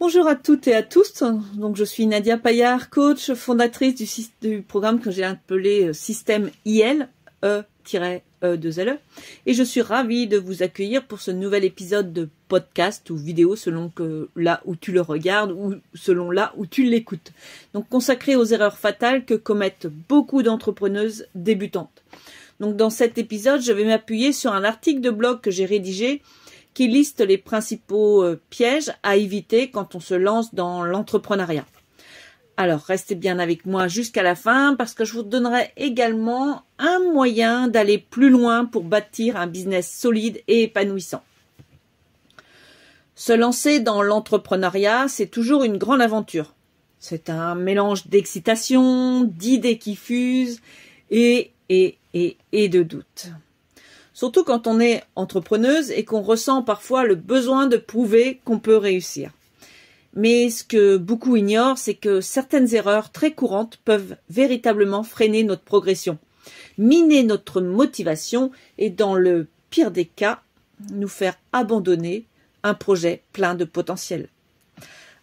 Bonjour à toutes et à tous. Donc, je suis Nadia Paillard, coach, fondatrice du programme que j'ai appelé Système IL, E-E2LE. Et je suis ravie de vous accueillir pour ce nouvel épisode de podcast ou vidéo selon que là où tu le regardes ou selon là où tu l'écoutes. Donc, consacré aux erreurs fatales que commettent beaucoup d'entrepreneuses débutantes. Donc, dans cet épisode, je vais m'appuyer sur un article de blog que j'ai rédigé qui liste les principaux pièges à éviter quand on se lance dans l'entrepreneuriat. Alors, restez bien avec moi jusqu'à la fin parce que je vous donnerai également un moyen d'aller plus loin pour bâtir un business solide et épanouissant. Se lancer dans l'entrepreneuriat, c'est toujours une grande aventure. C'est un mélange d'excitation, d'idées qui fusent et de doutes. Surtout quand on est entrepreneuse et qu'on ressent parfois le besoin de prouver qu'on peut réussir. Mais ce que beaucoup ignorent, c'est que certaines erreurs très courantes peuvent véritablement freiner notre progression, miner notre motivation et dans le pire des cas, nous faire abandonner un projet plein de potentiel.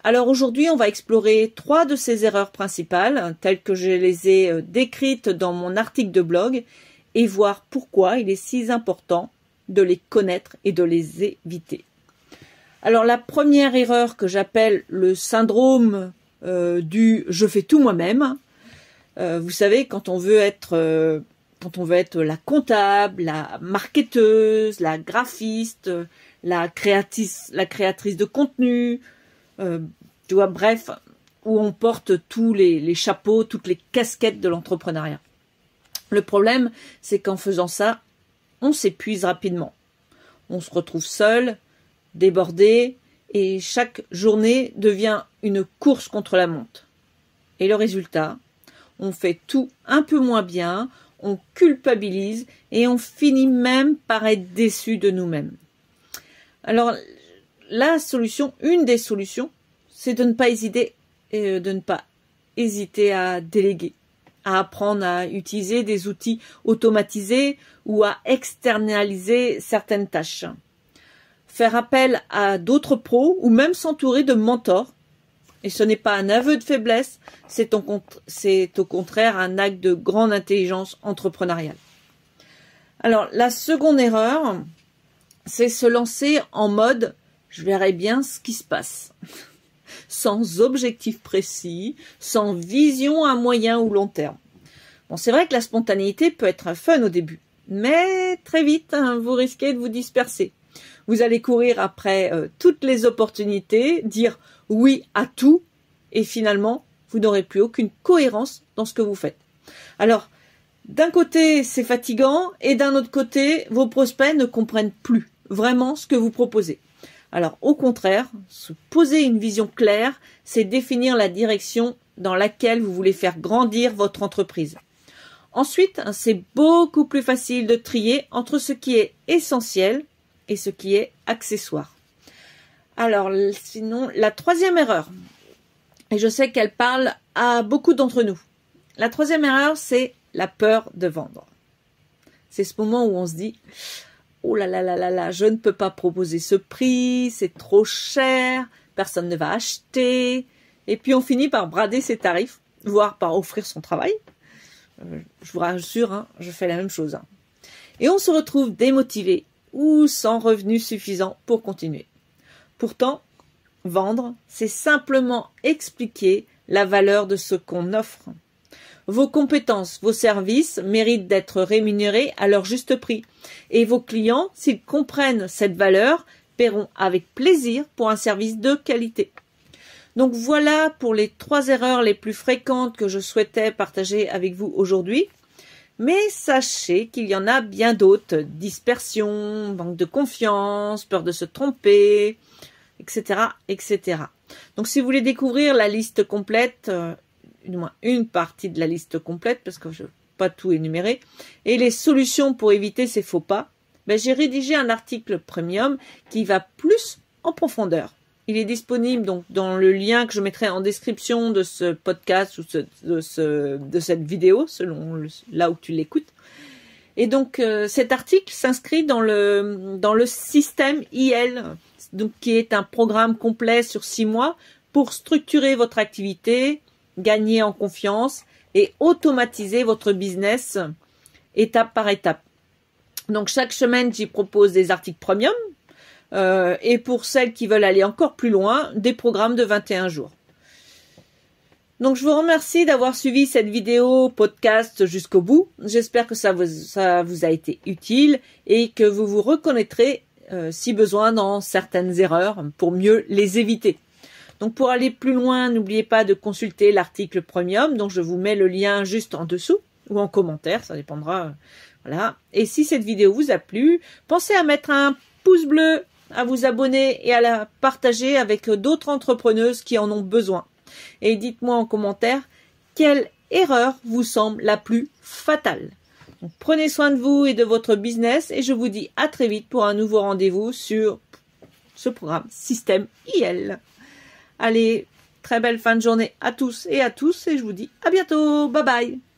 Alors aujourd'hui, on va explorer 3 de ces erreurs principales, telles que je les ai décrites dans mon article de blog, et voir pourquoi il est si important de les connaître et de les éviter. Alors la première erreur que j'appelle le syndrome du « je fais tout moi-même », vous savez, quand on veut être la comptable, la marketeuse, la graphiste, la créatrice de contenu, bref, où on porte tous les chapeaux, toutes les casquettes de l'entrepreneuriat. Le problème, c'est qu'en faisant ça, on s'épuise rapidement. On se retrouve seul, débordé, et chaque journée devient une course contre la montre. Et le résultat, on fait tout un peu moins bien, on culpabilise et on finit même par être déçu de nous-mêmes. Alors, une des solutions, c'est de ne pas hésiter à déléguer, à apprendre à utiliser des outils automatisés ou à externaliser certaines tâches. Faire appel à d'autres pros ou même s'entourer de mentors. Et ce n'est pas un aveu de faiblesse, c'est au contraire un acte de grande intelligence entrepreneuriale. Alors, la seconde erreur, c'est se lancer en mode « je verrai bien ce qui se passe ». Sans objectif précis, sans vision à moyen ou long terme. Bon, c'est vrai que la spontanéité peut être fun au début, mais très vite, vous risquez de vous disperser. Vous allez courir après toutes les opportunités, dire oui à tout, et finalement, vous n'aurez plus aucune cohérence dans ce que vous faites. Alors, d'un côté, c'est fatigant, et d'un autre côté, vos prospects ne comprennent plus vraiment ce que vous proposez. Alors, au contraire, se poser une vision claire, c'est définir la direction dans laquelle vous voulez faire grandir votre entreprise. Ensuite, c'est beaucoup plus facile de trier entre ce qui est essentiel et ce qui est accessoire. Alors, sinon, la troisième erreur, et je sais qu'elle parle à beaucoup d'entre nous. La troisième erreur, c'est la peur de vendre. C'est ce moment où on se dit « oh là là là là là, je ne peux pas proposer ce prix, c'est trop cher, personne ne va acheter. » Et puis on finit par brader ses tarifs, voire par offrir son travail. Je vous rassure, je fais la même chose. Et on se retrouve démotivé ou sans revenus suffisants pour continuer. Pourtant, vendre, c'est simplement expliquer la valeur de ce qu'on offre. Vos compétences, vos services méritent d'être rémunérés à leur juste prix. Et vos clients, s'ils comprennent cette valeur, paieront avec plaisir pour un service de qualité. Donc voilà pour les 3 erreurs les plus fréquentes que je souhaitais partager avec vous aujourd'hui. Mais sachez qu'il y en a bien d'autres. Dispersion, manque de confiance, peur de se tromper, etc., etc. Donc si vous voulez découvrir la liste complète, du moins une partie de la liste complète, parce que je ne vais pas tout énumérer, et les solutions pour éviter ces faux pas, j'ai rédigé un article premium qui va plus en profondeur. Il est disponible donc dans le lien que je mettrai en description de ce podcast ou de cette vidéo, selon là où tu l'écoutes. Et donc cet article s'inscrit dans le système IL, donc qui est un programme complet sur 6 mois pour structurer votre activité, gagner en confiance et automatiser votre business étape par étape. Donc chaque semaine, j'y propose des articles premium et pour celles qui veulent aller encore plus loin, des programmes de 21 jours. Donc je vous remercie d'avoir suivi cette vidéo podcast jusqu'au bout. J'espère que ça vous a été utile et que vous vous reconnaîtrez si besoin dans certaines erreurs pour mieux les éviter. Donc pour aller plus loin, n'oubliez pas de consulter l'article premium, donc je vous mets le lien juste en dessous ou en commentaire, ça dépendra. Voilà. Et si cette vidéo vous a plu, pensez à mettre un pouce bleu, à vous abonner et à la partager avec d'autres entrepreneuses qui en ont besoin. Et dites-moi en commentaire quelle erreur vous semble la plus fatale. Donc, prenez soin de vous et de votre business et je vous dis à très vite pour un nouveau rendez-vous sur ce programme Système IL. Allez, très belle fin de journée à tous et je vous dis à bientôt. Bye bye.